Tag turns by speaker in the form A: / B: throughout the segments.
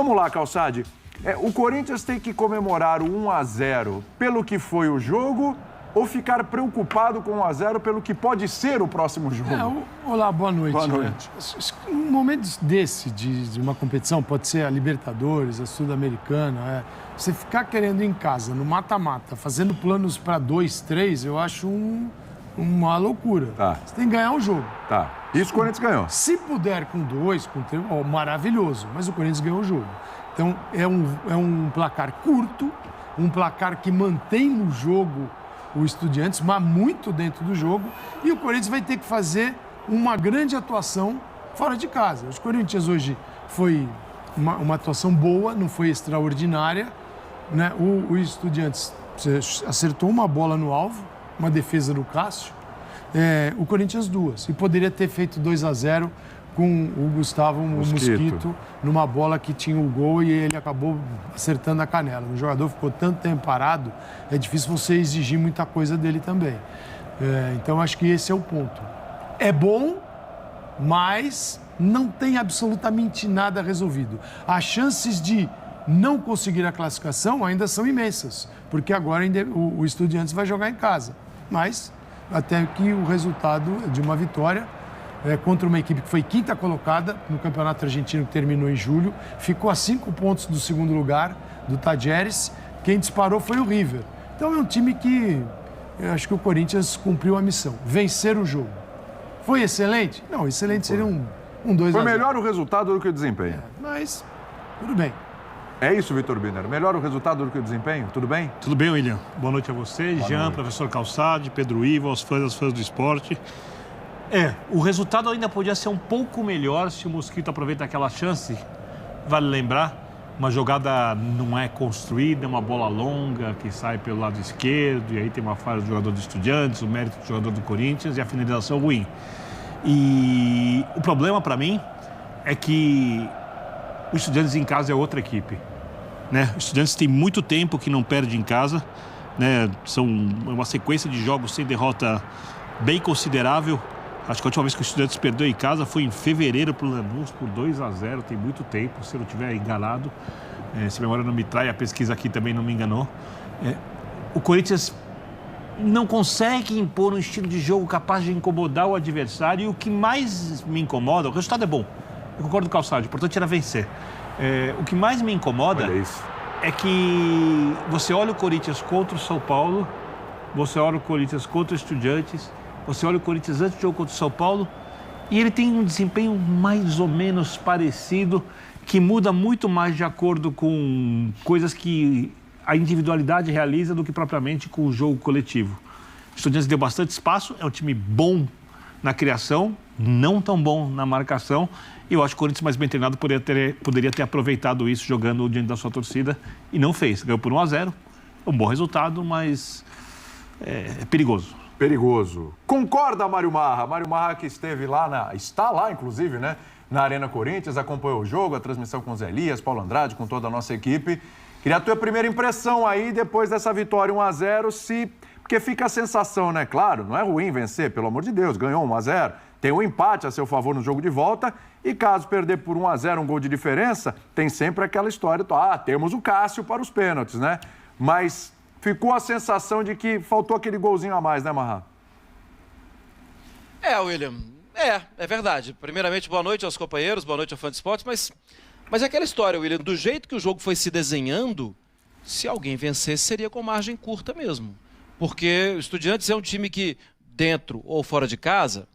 A: Vamos lá, Calçade. O Corinthians tem que comemorar o 1-0 pelo que foi o jogo ou ficar preocupado com o 1-0 pelo que pode ser o próximo jogo?
B: Olá, boa noite.
A: Boa noite.
B: Um momento desse, de uma competição, pode ser a Libertadores, a Sul-Americana, você ficar querendo em casa, no mata-mata, fazendo planos para 2, 3, eu acho uma loucura.
A: Tá.
B: Você tem que ganhar o jogo.
A: Tá. Isso o Corinthians ganhou.
B: Se puder com 2, com 3, maravilhoso, mas o Corinthians ganhou o jogo. Então, é um placar curto, um placar que mantém no jogo o Estudiantes, mas muito dentro do jogo, e o Corinthians vai ter que fazer uma grande atuação fora de casa. Os Corinthians hoje foi uma atuação boa, não foi extraordinária, né? O Estudiantes acertou uma bola no alvo, uma defesa do Cássio, o Corinthians 2, e poderia ter feito 2-0 com o Gustavo Mosquito numa bola que tinha o gol e ele acabou acertando a canela. O jogador ficou tanto tempo parado, é difícil você exigir muita coisa dele também. Então, acho que esse é o ponto. É bom, mas não tem absolutamente nada resolvido. As chances de não conseguir a classificação ainda são imensas, porque agora o Estudiantes vai jogar em casa. Mas até que o resultado de uma vitória contra uma equipe que foi quinta colocada no Campeonato Argentino, que terminou em julho, ficou a 5 pontos do segundo lugar, do Tajeres. Quem disparou foi o River. Então é um time que eu acho que o Corinthians cumpriu a missão, vencer o jogo. Foi excelente? Não, excelente seria um 2-0.
A: Foi melhor o resultado do que o desempenho.
B: Mas tudo bem.
A: É isso, Vitor Biner. Melhor o resultado do que o desempenho? Tudo bem?
C: Tudo bem, William. Boa noite a você, Jean, professor Calçade, Pedro Ivo, aos fãs do esporte. O resultado ainda podia ser um pouco melhor se o Mosquito aproveita aquela chance. Vale lembrar, uma jogada não é construída, é uma bola longa que sai pelo lado esquerdo, e aí tem uma falha do jogador do Estudiantes, o mérito do jogador do Corinthians e a finalização ruim. E o problema para mim é que o Estudiantes em casa é outra equipe, né? O Estudiantes tem muito tempo que não perde em casa, né? São uma sequência de jogos sem derrota bem considerável. Acho que a última vez que o Estudiantes perdeu em casa foi em fevereiro para o Lanús por 2-0, tem muito tempo, se eu não estiver enganado. Se a memória não me trai, a pesquisa aqui também não me enganou. O Corinthians não consegue impor um estilo de jogo capaz de incomodar o adversário, e o que mais me incomoda, o resultado é bom, eu concordo com o Calçado, o importante era vencer. O que mais me incomoda é que você olha o Corinthians contra o São Paulo, você olha o Corinthians contra o Estudiantes, você olha o Corinthians antes do jogo contra o São Paulo e ele tem um desempenho mais ou menos parecido, que muda muito mais de acordo com coisas que a individualidade realiza do que propriamente com o jogo coletivo. O Estudiantes deu bastante espaço, é um time bom na criação, não tão bom na marcação, e eu acho que o Corinthians mais bem treinado poderia ter aproveitado isso jogando diante da sua torcida e não fez. Ganhou por 1-0, um bom resultado, mas é perigoso.
A: Perigoso. Concorda, Mário Marra? Mário Marra que esteve lá, está lá, inclusive, né? Na Arena Corinthians, acompanhou o jogo, a transmissão com o Zé Elias, Paulo Andrade, com toda a nossa equipe. Queria a tua primeira impressão aí, depois dessa vitória 1-0, porque fica a sensação, né? Claro, não é ruim vencer, pelo amor de Deus, ganhou 1-0, tem um empate a seu favor no jogo de volta, e caso perder por 1-0, um gol de diferença, tem sempre aquela história, temos o Cássio para os pênaltis, né? Mas ficou a sensação de que faltou aquele golzinho a mais, né, Marra?
D: William, é verdade. Primeiramente, boa noite aos companheiros, boa noite ao fã de esportes, mas é aquela história, William, do jeito que o jogo foi se desenhando, se alguém vencesse seria com margem curta mesmo. Porque o Estudiantes é um time que, dentro ou fora de casa,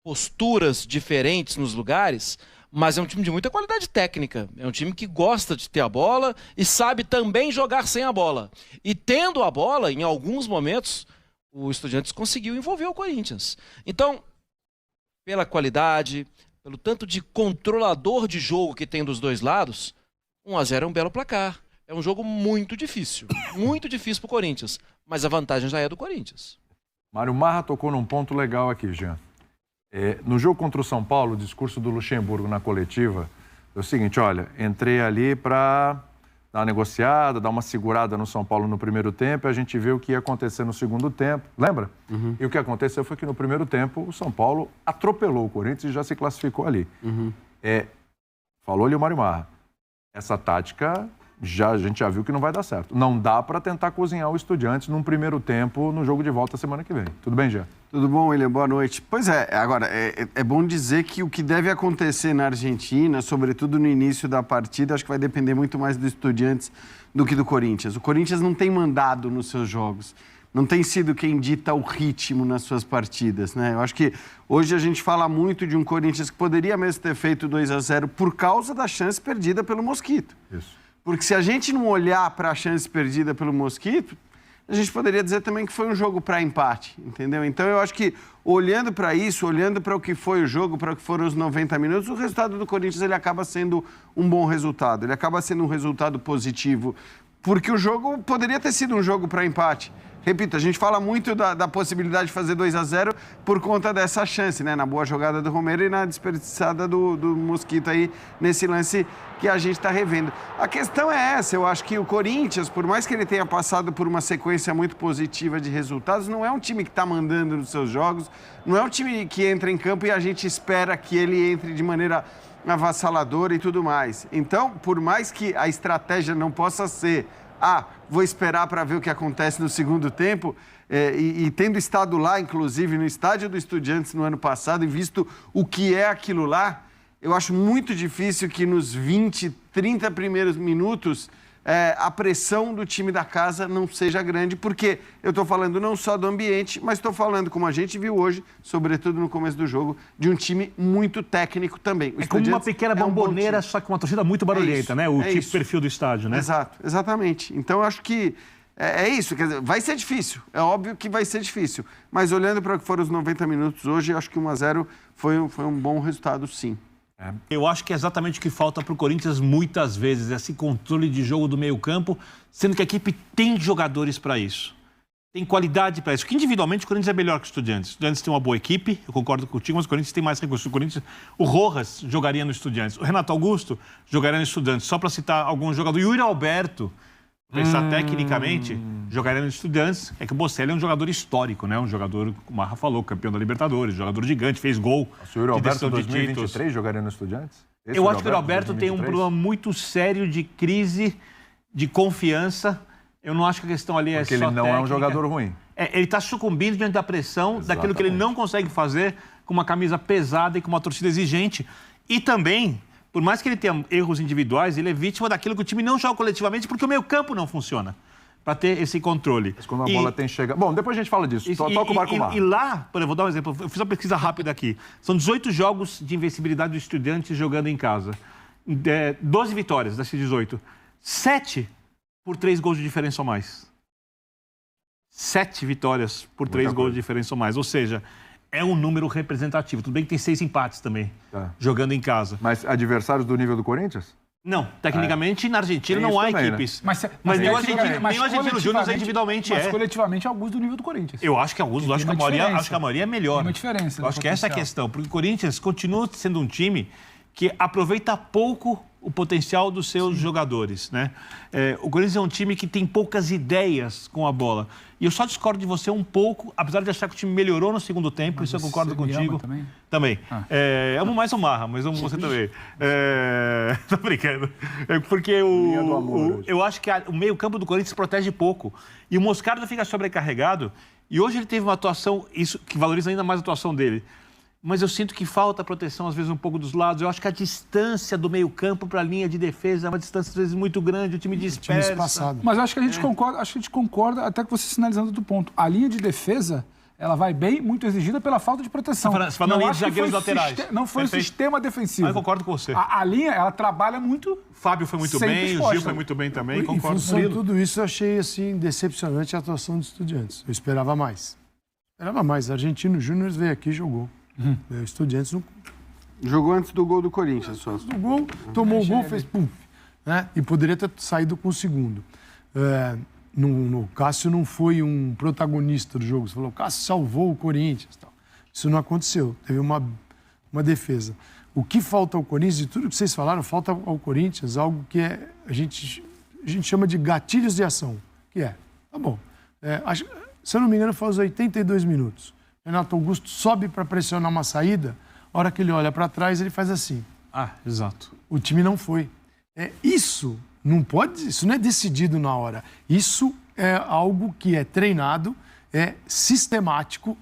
D: posturas diferentes nos lugares, mas é um time de muita qualidade técnica. É um time que gosta de ter a bola e sabe também jogar sem a bola. E tendo a bola, em alguns momentos, o Estudiantes conseguiu envolver o Corinthians. Então, pela qualidade, pelo tanto de controlador de jogo que tem dos dois lados, 1-0 é um belo placar. É um jogo muito difícil para o Corinthians, mas a vantagem já é do Corinthians.
A: Mário Marra tocou num ponto legal aqui, Jean. No jogo contra o São Paulo, o discurso do Luxemburgo na coletiva é o seguinte: olha, entrei ali para dar uma negociada, dar uma segurada no São Paulo no primeiro tempo, e a gente vê o que ia acontecer no segundo tempo, lembra? Uhum. E o que aconteceu foi que no primeiro tempo o São Paulo atropelou o Corinthians e já se classificou ali. Uhum. Falou-lhe o Mário Marra. essa tática a gente já viu que não vai dar certo. Não dá para tentar cozinhar o Estudiantes num primeiro tempo no jogo de volta semana que vem. Tudo bem, Jean?
E: Tudo bom, William? Boa noite. Pois é, agora, é bom dizer que o que deve acontecer na Argentina, sobretudo no início da partida, acho que vai depender muito mais do Estudiantes do que do Corinthians. O Corinthians não tem mandado nos seus jogos, não tem sido quem dita o ritmo nas suas partidas, né? Eu acho que hoje a gente fala muito de um Corinthians que poderia mesmo ter feito 2-0 por causa da chance perdida pelo Mosquito.
A: Isso.
E: Porque se a gente não olhar para a chance perdida pelo Mosquito, a gente poderia dizer também que foi um jogo para empate, entendeu? Então eu acho que olhando para isso, olhando para o que foi o jogo, para o que foram os 90 minutos, o resultado do Corinthians ele acaba sendo um bom resultado, ele acaba sendo um resultado positivo, porque o jogo poderia ter sido um jogo para empate. Repito, a gente fala muito da possibilidade de fazer 2-0 por conta dessa chance, né? Na boa jogada do Romero e na desperdiçada do Mosquito aí, nesse lance que a gente está revendo. A questão é essa, eu acho que o Corinthians, por mais que ele tenha passado por uma sequência muito positiva de resultados, não é um time que está mandando nos seus jogos, não é um time que entra em campo e a gente espera que ele entre de maneira avassaladora e tudo mais. Então, por mais que a estratégia não possa ser vou esperar para ver o que acontece no segundo tempo, e tendo estado lá, inclusive, no estádio do Estudiantes no ano passado e visto o que é aquilo lá, eu acho muito difícil que nos 20, 30 primeiros minutos a pressão do time da casa não seja grande, porque eu estou falando não só do ambiente, mas estou falando, como a gente viu hoje, sobretudo no começo do jogo, de um time muito técnico também.
C: É como uma pequena bomboneira, só que uma torcida muito barulhenta, né? O tipo perfil do estádio, né?
E: Exato, exatamente. Então, eu acho que é isso. Quer dizer, vai ser difícil. É óbvio que vai ser difícil. Mas olhando para o que foram os 90 minutos hoje, eu acho que 1-0 foi um bom resultado, sim.
C: Eu acho que é exatamente o que falta para o Corinthians muitas vezes, esse controle de jogo do meio-campo, sendo que a equipe tem jogadores para isso. Tem qualidade para isso. Porque individualmente o Corinthians é melhor que o Estudiantes. O Estudiantes tem uma boa equipe, eu concordo contigo, mas o Corinthians tem mais recursos. O Rojas jogaria no Estudiantes, o Renato Augusto jogaria no Estudiantes. Só para citar alguns jogadores. O Yuri Alberto, pensar tecnicamente, jogaria no Estudiantes. É que o Bocelli é um jogador histórico, né? Um jogador, como a Rafa falou, campeão da Libertadores, jogador gigante, fez gol.
A: O Yuri Alberto em 2023 jogaria no Estudiantes?
C: Eu acho que o Yuri Alberto tem um problema muito sério de crise, de confiança. Eu não acho que a questão ali
A: porque
C: só
A: ele não
C: técnica.
A: É um jogador ruim.
C: Ele está sucumbindo diante da pressão daquilo que ele não consegue fazer com uma camisa pesada e com uma torcida exigente. E também, por mais que ele tenha erros individuais, ele é vítima daquilo que o time não joga coletivamente porque o meio-campo não funciona para ter esse controle.
A: Mas quando a bola tem chegado... Bom, depois a gente fala disso. Toca o Marco Marra.
C: E lá, por exemplo, vou dar um exemplo. Eu fiz uma pesquisa rápida aqui. São 18 jogos de invencibilidade do Estudiantes jogando em casa. 12 vitórias desses 18. 7 por 3 gols de diferença ou mais. 7 vitórias por 3 gols de diferença ou mais. Ou seja, é um número representativo. Tudo bem que tem 6 empates também, jogando em casa.
A: Mas adversários do nível do Corinthians?
C: Não, tecnicamente na Argentina não há
A: também,
C: equipes.
A: Né?
C: Mas nem o Argentino Júnior individualmente
F: Mas coletivamente alguns do nível do Corinthians.
C: Eu acho que alguns, acho que a maioria é melhor.
F: Tem uma diferença.
C: Eu acho que essa é a questão, porque o Corinthians continua sendo um time que aproveita pouco o potencial dos seus jogadores, né? O Corinthians é um time que tem poucas ideias com a bola. E eu só discordo de você um pouco, apesar de achar que o time melhorou no segundo tempo, isso eu concordo contigo. Também. Amo mais o Marra, mas amo você também. Tô brincando. Porque eu acho que o meio-campo do Corinthians protege pouco. E o Moscardo fica sobrecarregado. E hoje ele teve uma atuação, isso que valoriza ainda mais a atuação dele. Mas eu sinto que falta proteção, às vezes, um pouco dos lados. Eu acho que a distância do meio-campo para a linha de defesa é uma distância, às vezes, muito grande. O time dispersa.
F: Mas acho que a gente concorda, até que você sinalizando do ponto. A linha de defesa, ela vai bem, muito exigida pela falta de proteção.
C: Você falando linha de zagueiros laterais.
F: Não foi o sistema defensivo.
C: Eu concordo com você.
F: A linha, ela trabalha muito.
C: O Fábio foi muito bem, o Gil foi muito bem também, concordo.
B: Em função de tudo isso, eu achei, assim, decepcionante a atuação dos Estudiantes. Eu esperava mais. Argentino Júnior veio aqui e jogou. O Estudiantes não...
E: Jogou antes do gol do Corinthians, só.
B: Do gol, tomou o gol, fez pum. Né? E poderia ter saído com o segundo. No Cássio não foi um protagonista do jogo. Você falou, o Cássio salvou o Corinthians. Tal. Isso não aconteceu. Teve uma defesa. O que falta ao Corinthians, de tudo que vocês falaram, falta ao Corinthians algo que a gente chama de gatilhos de ação. Que tá bom. Se eu não me engano, foi aos 82 minutos. Renato Augusto sobe para pressionar uma saída, a hora que ele olha para trás, ele faz assim.
C: Exato.
B: O time não foi. Isso não é decidido na hora. Isso é algo que é treinado, é sistemático,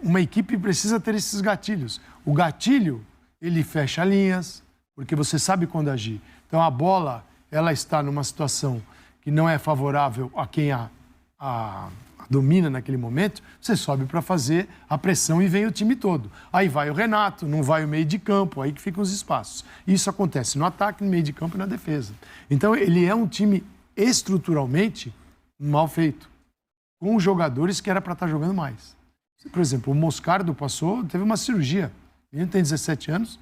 B: uma equipe precisa ter esses gatilhos. O gatilho, ele fecha linhas, porque você sabe quando agir. Então, a bola, ela está numa situação que não é favorável a quem a domina naquele momento, você sobe para fazer a pressão e vem o time todo. Aí vai o Renato, não vai o meio de campo, aí que ficam os espaços. Isso acontece no ataque, no meio de campo e na defesa. Então, ele é um time estruturalmente mal feito, com jogadores que era para estar jogando mais. Por exemplo, o Moscardo teve uma cirurgia. Ele tem 17 anos,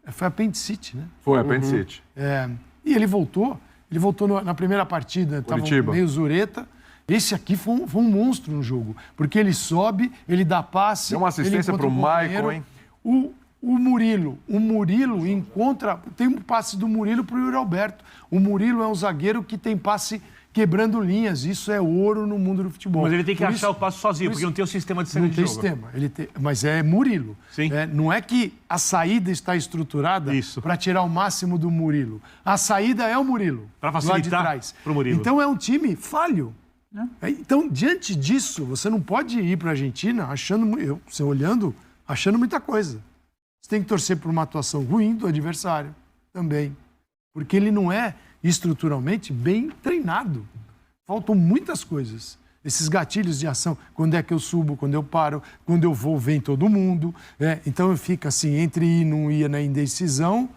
B: foi apendicite, né?
A: Foi apendicite.
B: E ele voltou na primeira partida, estava meio zureta. Esse aqui foi um monstro no jogo, porque ele sobe, ele dá passe...
A: Deu uma assistência para o Maicon, hein?
B: O Murilo encontra... Tem um passe do Murilo para o Yuri Alberto. O Murilo é um zagueiro que tem passe quebrando linhas. Isso é ouro no mundo do futebol.
C: Mas ele tem que achar o passo sozinho, porque não tem o sistema de saída de jogo.
B: Não tem sistema, mas é Murilo.
C: Sim.
B: Não é que a saída está estruturada para tirar o máximo do Murilo. A saída é o Murilo.
C: Para facilitar para o Murilo.
B: Então é um time falho. Então, diante disso, você não pode ir para a Argentina achando muita coisa. Você tem que torcer por uma atuação ruim do adversário também. Porque ele não é estruturalmente bem treinado. Faltam muitas coisas. Esses gatilhos de ação, quando é que eu subo, quando eu paro, quando eu vou, vem todo mundo. Então eu fico assim, entre ir e não ir na indecisão,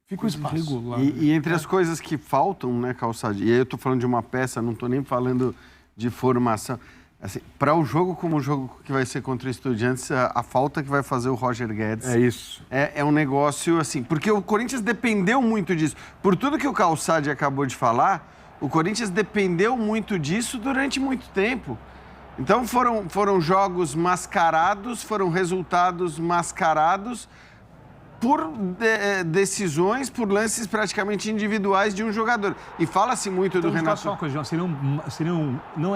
B: fica o espaço.
E: E entre as coisas que faltam, né, Calçado, e aí eu estou falando de uma peça, não estou nem falando de formação. Assim, para o jogo como o jogo que vai ser contra o Estudiantes, a falta que vai fazer o Roger Guedes...
A: É isso.
E: É um negócio assim... Porque o Corinthians dependeu muito disso. Por tudo que o Calçado acabou de falar, o Corinthians dependeu muito disso durante muito tempo. Então foram jogos mascarados, foram resultados mascarados por decisões, por lances praticamente individuais de um jogador. E fala-se muito do Renato...
C: Só uma coisa, João, não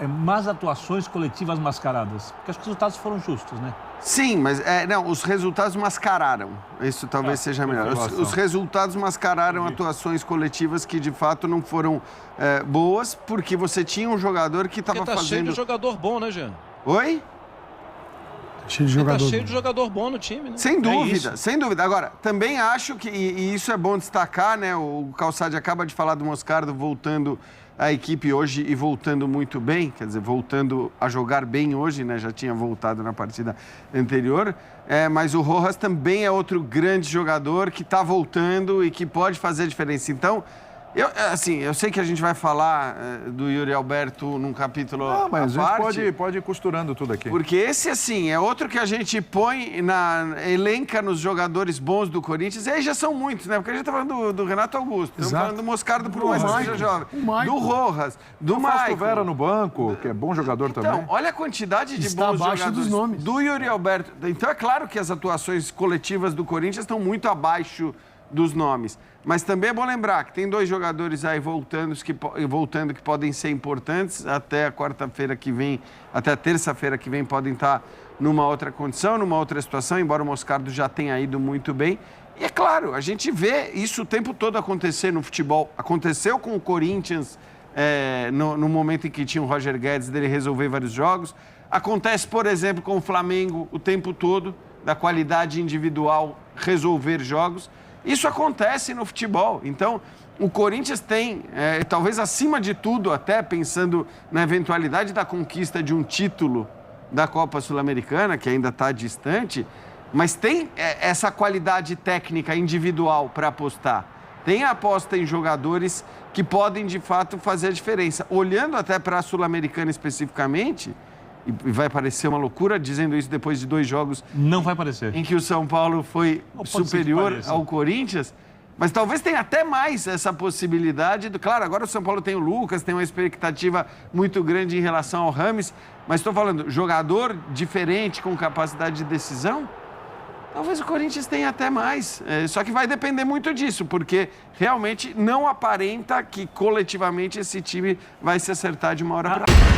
C: más atuações coletivas mascaradas, porque acho que os resultados foram justos, né?
E: Sim, mas os resultados mascararam. Isso talvez seja melhor. Os resultados mascararam atuações coletivas que de fato não foram boas, porque você tinha um jogador que estava fazendo...
D: cheio de jogador bom, né, Jean?
E: Oi?
B: Cheio
D: de jogador bom no time, né?
E: Sem dúvida, sem dúvida. Agora, também acho que, e isso é bom destacar, né? O Calçado acaba de falar do Moscardo voltando à equipe hoje e voltando muito bem, quer dizer, voltando a jogar bem hoje, né? Já tinha voltado na partida anterior. Mas o Rojas também é outro grande jogador que está voltando e que pode fazer a diferença. Então, eu sei que a gente vai falar do Yuri Alberto num capítulo
A: mas a gente pode ir costurando tudo aqui.
E: Porque esse, assim, é outro que a gente põe elenca nos jogadores bons do Corinthians. E aí já são muitos, né? Porque a gente tá falando do Renato Augusto, estamos falando do Moscardo, por mais que seja jovem, do Rojas, do Maicon.
A: Vera no banco, que é bom jogador também.
E: Então, olha a quantidade de bons jogadores.
B: Dos nomes.
E: Do Yuri Alberto. Então, é claro que as atuações coletivas do Corinthians estão muito abaixo dos nomes. Mas também é bom lembrar que tem 2 jogadores aí voltando que podem ser importantes até a quarta-feira que vem, até a terça-feira que vem podem estar numa outra condição, numa outra situação, embora o Moscardo já tenha ido muito bem. E é claro, a gente vê isso o tempo todo acontecer no futebol. Aconteceu com o Corinthians no momento em que tinha o Roger Guedes, dele resolver vários jogos. Acontece, por exemplo, com o Flamengo o tempo todo, da qualidade individual resolver jogos. Isso acontece no futebol. Então, o Corinthians tem, talvez acima de tudo, até pensando na eventualidade da conquista de um título da Copa Sul-Americana, que ainda está distante, mas tem essa qualidade técnica individual para apostar. Tem a aposta em jogadores que podem, de fato, fazer a diferença. Olhando até para a Sul-Americana especificamente, e vai parecer uma loucura dizendo isso depois de 2 jogos...
C: Não vai parecer.
E: ...em que o São Paulo foi superior ao Corinthians, mas talvez tenha até mais essa possibilidade. Claro, agora o São Paulo tem o Lucas, tem uma expectativa muito grande em relação ao Rames, mas estou falando, jogador diferente com capacidade de decisão, talvez o Corinthians tenha até mais. Só que vai depender muito disso, porque realmente não aparenta que coletivamente esse time vai se acertar de uma hora para outra.